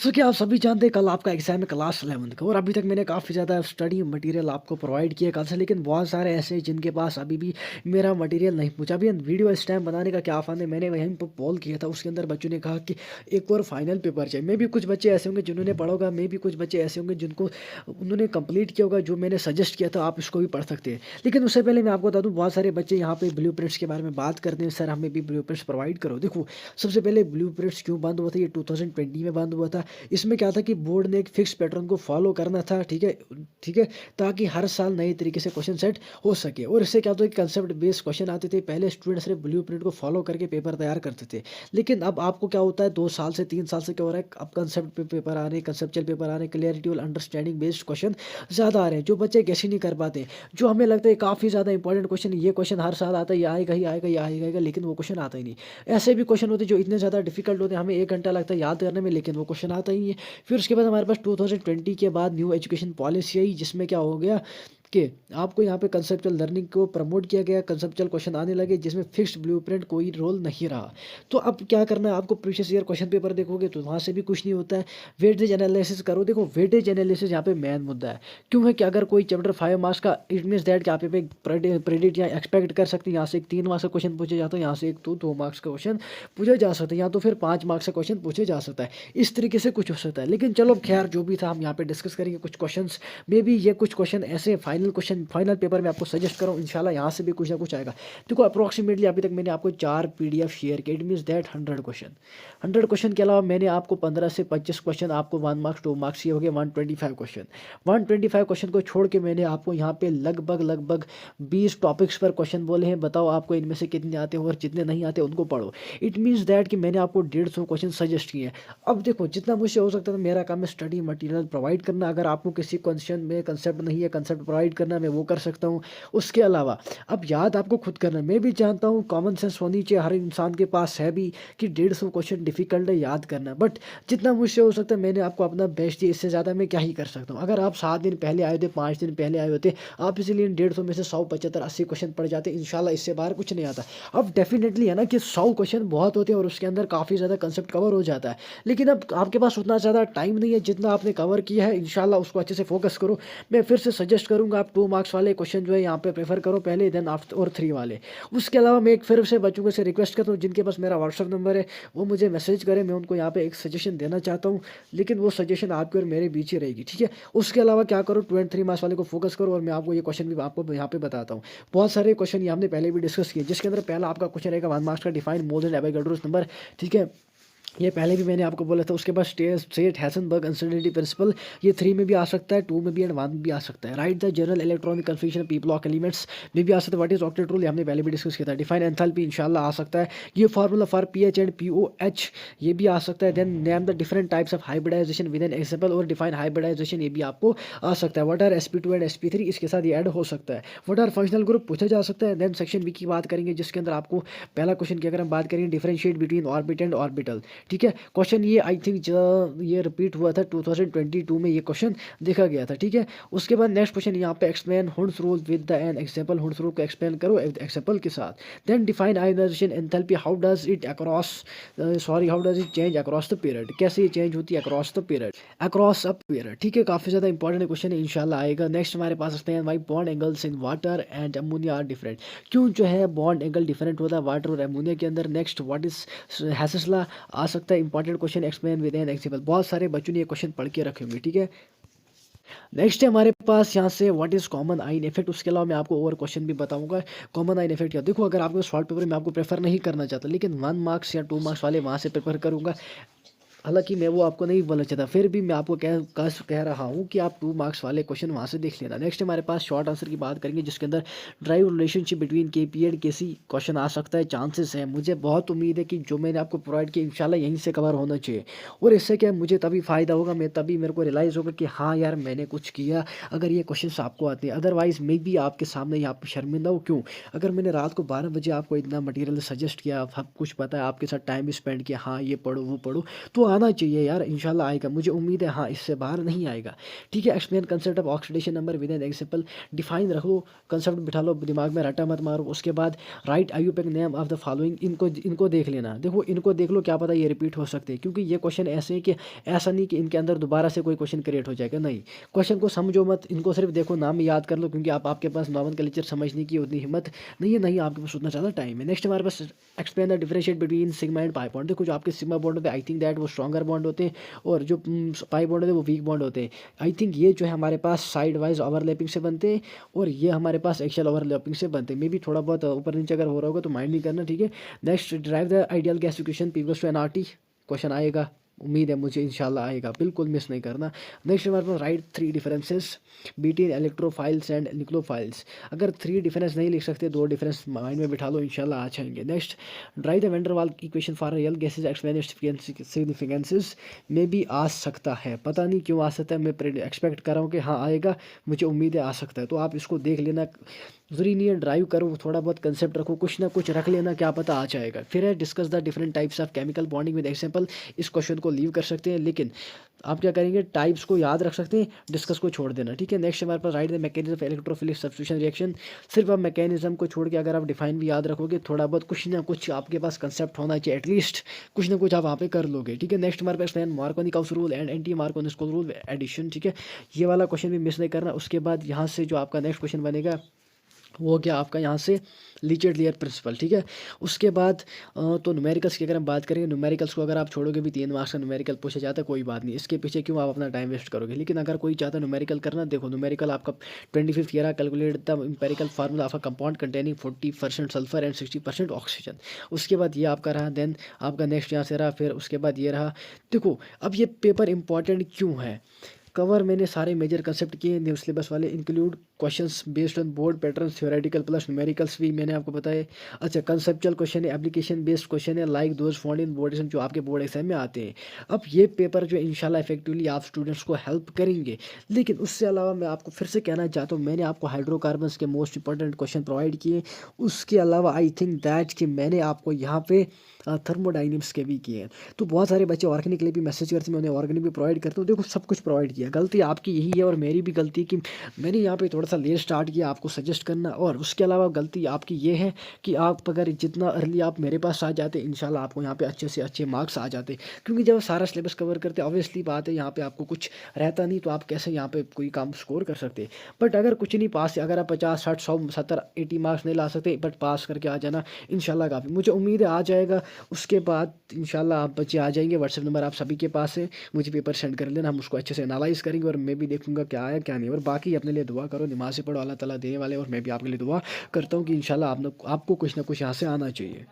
सो क्या आप सभी जानते हैं कल आपका एग्ज़ाम है क्लास 11th का और अभी तक मैंने काफ़ी ज़्यादा स्टडी मटेरियल आपको प्रोवाइड किया कल से, लेकिन बहुत सारे ऐसे हैं जिनके पास अभी भी मेरा मटेरियल नहीं पहुंचा। अभी वीडियो इस टाइम बनाने का क्या फ़ायदा है, मैंने वहीं पर पोल किया था, उसके अंदर बच्चों ने कहा कि एक और फाइनल पेपर चाहिए। मे भी कुछ बच्चे ऐसे होंगे जिन्होंने पढ़ा होगा, मे भी कुछ बच्चे ऐसे होंगे जिनको उन्होंने कंप्लीट किया होगा जो मैंने सजेस्ट किया था, आप इसको भी पढ़ सकते हैं। लेकिन उससे पहले मैं आपको बता दूँ, बहुत सारे बच्चे यहाँ पे ब्लू के बारे में बात करते हैं, सर हमें भी ब्लू प्रोवाइड करो। देखो, सबसे पहले ब्लू क्यों बंद हुआ था, ये 2020 में बंद हुआ था। इसमें क्या था कि बोर्ड ने एक फिक्स पैटर्न को फॉलो करना था, ठीक है, ठीक है, ताकि हर साल नए तरीके से क्वेश्चन सेट हो सके। और इससे क्या होता है कि कंसेप्ट बेस्ड क्वेश्चन आते थे। पहले स्टूडेंट सिर्फ ब्लूप्रिंट को फॉलो करके पेपर तैयार करते थे, लेकिन अब आपको क्या होता है, 2 साल से 3 साल से क्या हो रहा है, अब कंसेप्ट पेपर आ रहे हैं, कंसेप्चुअल पेपर आ रहे हैं, क्लियरिटी और अंडरस्टैंडिंग बेस्ड क्वेश्चन ज़्यादा आ रहे हैं, जो बच्चे कैसे नहीं कर पाते। जो हमें लगता है काफ़ी ज़्यादा इंपॉर्टेंट क्वेश्चन, ये क्वेश्चन हर साल आता है, ये आएगा ही आएगा, ये आएगा आएगा, लेकिन वो क्वेश्चन आता ही नहीं। ऐसे भी क्वेश्चन होते हैं जो इतने ज़्यादा डिफिकल्ट होते हैं, हमें 1 घंटा लगता है याद करने में, लेकिन वो क्वेश्चन आता ही नहीं है। फिर उसके बाद हमारे पास 2020 के बाद न्यू एजुकेशन पॉलिसी आई, जिसमें क्या हो गया कि आपको यहाँ पे कंसेप्चुअल लर्निंग को प्रमोट किया गया, कंसेप्चुअल क्वेश्चन आने लगे जिसमें फिक्स्ड ब्लूप्रिंट कोई रोल नहीं रहा। तो अब क्या करना है आपको, प्रीवियस ईयर क्वेश्चन पेपर देखोगे तो वहाँ से भी कुछ नहीं होता है। वेटेज एनालिसिस करो, देखो वेटेज एनालिसिस यहाँ पे मेन मुद्दा है। क्यों है कि अगर कोई चैप्टर 5 मार्क्स का, इट मीन्स दैट कि आप पे प्रेडिक्ट या एक्सपेक्ट कर सकते हैं, यहाँ से एक 3 मार्क्स का क्वेश्चन पूछे जाता है, यहाँ से एक तो 2 मार्क्स का क्वेश्चन पूछा जा सकता है, या तो फिर 5 मार्क्स का क्वेश्चन पूछे जा सकता है। इस तरीके से कुछ हो सकता है। लेकिन चलो खैर जो भी था, हम यहाँ पे डिस्कस करेंगे कुछ क्वेश्चन। मे बी ये कुछ क्वेश्चन ऐसे फाइनल पेपर में आपको सजेस्ट करूँ, इंशाल्लाह यहाँ से भी कुछ ना कुछ आएगा। देखो अप्रोक्सीमेटली अभी तक मैंने आपको 4 पीडीएफ शेयर किए, इट मीन्स दैट 100 क्वेश्चन के अलावा मैंने आपको 15 से 25 क्वेश्चन, आपको 1 मार्क्स 2 मार्क्स, ये हो गए 125 क्वेश्चन। 125 क्वेश्चन को छोड़ के मैंने आपको यहाँ पे लगभग 20 टॉपिक्स पर क्वेश्चन बोले हैं। बताओ आपको इनमें से कितने आते हैं और जितने नहीं आते उनको पढ़ो। इट मीन्स दैट कि मैंने आपको 150 क्वेश्चन सजेस्ट किए हैं। अब देखो जितना मुझसे हो सकता है, मेरा काम है स्टडी मटेरियल प्रोवाइड करना। अगर आपको किसी क्वेश्चन में कंसेप्ट नहीं है, कंसेप्ट प्रोवाइड करना, मैं वो कर सकता हूँ। उसके अलावा अब याद आपको खुद करना है। मैं भी जानता हूँ कॉमन सेंस होनी चाहिए, हर इंसान के पास है भी, कि 150 क्वेश्चन डिफिकल्ट है याद करना, बट जितना मुझसे हो सकता है मैंने आपको अपना बेस्ट दिया। इससे ज़्यादा मैं क्या ही कर सकता हूँ। अगर आप 7 दिन पहले आए थे, 5 दिन पहले आए होते, आप इसीलिए 150 में से 100 75 80 क्वेश्चन पढ़ जाते, इंशाल्लाह इससे बाहर कुछ नहीं आता। अब डेफिनेटली है ना कि 100 क्वेश्चन बहुत होते हैं और उसके अंदर काफ़ी ज़्यादा कंसेप्ट कवर हो जाता है, लेकिन अब आपके पास उतना ज़्यादा टाइम नहीं है जितना आपने कवर किया है। इंशाल्लाह उसको अच्छे से फोकस करो। मैं फिर से सजेस्ट करूँगा आप 2 मार्क्स वाले क्वेश्चन जो है यहाँ पे प्रेफर करो पहले, देन आफ्टर, और 3 वाले। उसके अलावा मैं एक फिर से बच्चों से रिक्वेस्ट करता हूँ, जिनके पास मेरा व्हाट्सअप नंबर है, वो मुझे मैसेज करें। मैं उनको यहाँ पे एक सजेशन देना चाहता हूँ, लेकिन वो सजेशन आपके और मेरे बीच ही रहेगी, ठीक है। उसके अलावा क्या करो, 2 एंड 3 मार्क्स वाले को फोकस करो। और मैं आपको ये क्वेश्चन भी आपको यहाँ पे बताता हूँ। बहुत सारे क्वेश्चन ये हमने पहले भी डिस्कस किए, जिसके अंदर पहला आपका क्वेश्चन रहेगा 1 मार्क्स का, define more than Avogadro's number, ठीक है। ये पहले भी मैंने आपको बोला था। उसके बाद स्टेट हेसेनबर्ग अनसर्टेनिटी प्रिंसिपल, ये 3 में भी आ सकता है, 2 में भी एंड 1 में भी आ सकता है। Right the general electronic confusion P block elements में भी आ सकता है। व्हाट इज ऑक्टेट रूल, ये हमने पहले भी डिस्कस किया था। डिफाइन एंथैल्पी इंशाल्लाह आ सकता है। ये formula for pH and pOH, ये भी आ सकता है। Then name the different types of hybridization with an example, और डिफाइन हाइब्रिडाइजेशन, ये भी आपको आ सकता है। What are sp2 and sp3, इसके साथ ये ऐड हो सकता है। व्हाट आर फंक्शनल ग्रुप पूछा जा सकता है। देन सेक्शन बी की बात करेंगे, जिसके अंदर आपको पहला क्वेश्चन की अगर हम बात करेंगे, differentiate between orbit and orbital, ठीक है। क्वेश्चन ये आई थिंक ये रिपीट हुआ था 2022 में, ये क्वेश्चन देखा गया था, ठीक है। उसके बाद नेक्स्ट क्वेश्चन यहाँ पे, explain Hund's rule with the an example, Hund's rule को एक्सप्लेन करो एग्जांपल के साथ। Then define ionization enthalpy, how does it across how does it change across the period, कैसे ये चेंज होती है across the period, across a period, ठीक है। काफ़ी ज़्यादा इंपॉर्टेंट क्वेश्चन है, इंशाल्लाह आएगा। नेक्स्ट हमारे पास explain why bond angles in water and ammonia are different, क्यों जो है बॉन्ड एंगल डिफरेंट होता है वाटर और अमोनिया के अंदर। Next what is Hess's law आ सकता है, important question, explain with an example. बहुत सारे बच्चों ने ये क्वेश्चन पढ़ के रखे होंगे, ठीक है। नेक्स्ट है हमारे पास यहाँ से व्हाट इज कॉमन आइन इफेक्ट। उसके अलावा मैं आपको और क्वेश्चन भी बताऊंगा। कॉमन आइन इफेक्ट क्या, देखो अगर आपको शॉर्ट पेपर में आपको प्रेफर नहीं करना चाहता, लेकिन 1 मार्क्स या 2 मार्क्स वाले वहाँ से प्रेफर करूंगा। हालांकि मैं वो आपको नहीं बोलना चाहता, फिर भी मैं आपको कह रहा हूँ कि आप 2 मार्क्स वाले क्वेश्चन वहाँ से देख लेना। नेक्स्ट हमारे पास शॉर्ट आंसर की बात करेंगे, जिसके अंदर derive relationship between KP and KC question आ सकता है, चांसेस है। मुझे बहुत उम्मीद है कि जो मैंने आपको प्रोवाइड किया इंशाल्लाह यहीं से कवर होना चाहिए, और इससे क्या मुझे तभी फ़ायदा होगा, मैं तभी मेरे को रियलाइज़ होगा कि हाँ यार मैंने कुछ किया, अगर ये क्वेश्चन आपको आते हैं। अदरवाइज़ मैं भी आपके सामने यहाँ पर शर्मिंदा हूँ। क्यों, अगर मैंने रात को 12 बजे आपको इतना मटीरियल सजेस्ट किया, सब कुछ पता है, आपके साथ टाइम स्पेंड किया, हाँ ये पढ़ो वो पढ़ो, तो आना चाहिए यार, इंशाल्लाह आएगा, मुझे उम्मीद है हाँ इससे बाहर नहीं आएगा। ठीक है, explain concept of oxidation number with an example, define रख लो, कंसेप्ट बिठा लो, दिमाग में रट्टा मत मारो। उसके बाद right IUPAC name of the following, इनको इनको देख लेना, देखो इनको देख लो, क्या पता ये रिपीट हो सकते हैं, क्योंकि ये क्वेश्चन ऐसे हैं कि ऐसा नहीं कि इनके अंदर दोबारा से कोई क्वेश्चन क्रिएट हो जाएगा, नहीं, क्वेश्चन को समझो मत, इनको सिर्फ देखो, नाम याद कर लो, क्योंकि आपके पास नॉर्मल कल्चर समझने की उतनी हिम्मत नहीं है, नहीं आपके पास उतना ज़्यादा टाइम है। नेक्स्ट हमारे पास explain the differentiate between sigma and pi bond, देखो जो आपके सिग्मा बॉन्ड होते हैं आई थिंक दैट वो स्ट्रॉन्गर बॉन्ड होते हैं, और जो पाई बॉन्ड होते हैं वो वीक बॉन्ड होते हैं। आई थिंक ये जो है हमारे पास साइड वाइज ओवरलैपिंग से बनते हैं, और ये हमारे पास एक्चुअल ओवरलैपिंग से बनते हैं। मे भी थोड़ा बहुत ऊपर नीचे अगर हो रहा होगा तो माइंड नहीं करना, ठीक है। Next, drive the ideal gas equation P = nRT, question आएगा, उम्मीद है मुझे, इंशाल्लाह आएगा, बिल्कुल मिस नहीं करना। नेक्स्ट हमारे पास write 3 differences between electrophiles and nucleophiles, अगर 3 डिफरेंस नहीं लिख सकते, 2 डिफरेंस माइंड में बिठा लो, इंशाल्लाह आ जाएंगे। Next, drive the van der वाल equation for real gases, explain it's significances, में भी आ सकता है, पता नहीं क्यों आ सकता है, मैं एक्सपेक्ट कर रहा हूँ कि हाँ आएगा, मुझे उम्मीद है आ सकता है, तो आप इसको देख लेना, ज़रूरी नहीं है ड्राइव करो, थोड़ा बहुत कंसेप्ट रखो, कुछ ना कुछ रख लेना, क्या पता आ जाएगा। फिर है discuss the different types of chemical bonding with example, इस क्वेश्चन को लीव कर सकते हैं, लेकिन आप क्या करेंगे, टाइप्स को याद रख सकते हैं, डिस्कस को छोड़ देना, ठीक है। नेक्स्ट हमारे पास write the mechanism of electrophilic substitution reaction, सिर्फ आप मैकेनिज्म को छोड़ के अगर आप डिफाइन भी याद रखोगे, थोड़ा बहुत कुछ ना कुछ आपके पास कंसेप्ट होना चाहिए, एटलीस्ट कुछ ना कुछ आप वहाँ पे कर लोगे, ठीक है। नेक्स्ट हमारे पास Markovnikov's rule and anti Markovnikov's rule addition, ठीक है, ये वाला क्वेश्चन भी मिस नहीं करना। उसके बाद यहाँ से जो आपका नेक्स्ट क्वेश्चन बनेगा वो क्या आपका यहाँ से लीचेड लेयर प्रिंसिपल, ठीक है। उसके बाद तो न्यूमेरिकल्स की अगर हम बात करें, न्यूमेरिकल्स को अगर आप छोड़ोगे भी 3 मार्क्स का न्यूमेरिकल पूछा जाता है, कोई बात नहीं, इसके पीछे क्यों आप अपना टाइम वेस्ट करोगे। लेकिन अगर कोई चाहता है न्यूमेरिकल करना, देखो न्यूमेरिकल आपका 25th year calculate the empirical formula of a compound containing 40% sulphur and 60% oxygen. उसके बाद ये आपका रहा, देन आपका नेक्स्ट यहाँ से रहा, फिर उसके बाद ये रहा। देखो अब ये पेपर इंपॉर्टेंट क्यों है, कवर मैंने सारे मेजर कंसेप्ट किए, न्यू सिलेबस वाले, include questions based on board pattern, theoretical plus numericals भी मैंने आपको बताए। अच्छा, कंसेप्चुअल क्वेश्चन है, एप्लीकेशन बेस्ड क्वेश्चन है, like those found in board exam, जो आपके बोर्ड एग्जाम में आते हैं। अब ये पेपर जो इंशाल्लाह इफेक्टिवली आप स्टूडेंट्स को हेल्प करेंगे। लेकिन उससे अलावा मैं आपको फिर से कहना चाहता हूँ, मैंने आपको हाइड्रोकार्बन्स के मोस्ट इंपॉर्टेंट क्वेश्चन प्रोवाइड किए, उसके अलावा आई थिंक दैट कि मैंने आपको यहाँ पे थर्मोडाइनमिक्स के भी किए हैं। तो बहुत सारे बच्चे ऑर्गेनिक के लिए भी मैसेज करते हैं, मैं उन्हें ऑर्गेनिक भी प्रोवाइड करता हूँ, देखो सब कुछ प्रोवाइड किया। गलती आपकी यही है और मेरी भी गलती है कि मैंने यहाँ पे थोड़ा सा लेट स्टार्ट किया आपको सजेस्ट करना, और उसके अलावा गलती आपकी ये है कि आप अगर जितना अर्ली आप मेरे पास आ जाते, इंशाल्लाह आपको यहाँ पे अच्छे से अच्छे मार्क्स आ जाते। क्योंकि जब सारा सिलेबस कवर करते, ऑब्वियसली बात है यहाँ पे आपको कुछ रहता नहीं, तो आप कैसे यहाँ पे कोई काम स्कोर कर सकते। बट अगर कुछ नहीं पास, अगर आप 50 60 100 70 80 मार्क्स नहीं ला सकते, बट पास करके आ जाना इंशाल्लाह काफ़ी, मुझे उम्मीद है आ जाएगा। उसके बाद इंशाल्लाह आप बच्चे आ जाएंगे, व्हाट्सएप नंबर आप सभी के पास है, मुझे पेपर सेंड कर लेना, हम उसको अच्छे से एनालाइज करेंगे, और मैं भी देखूंगा क्या आया क्या नहीं। और बाकी अपने लिए दुआ करो, नमाज़ पढ़ो, अल्लाह ताला देने वाले, और मैं भी आपके लिए दुआ करता हूँ कि इंशाल्लाह आपको कुछ ना कुछ यहाँ से आना चाहिए।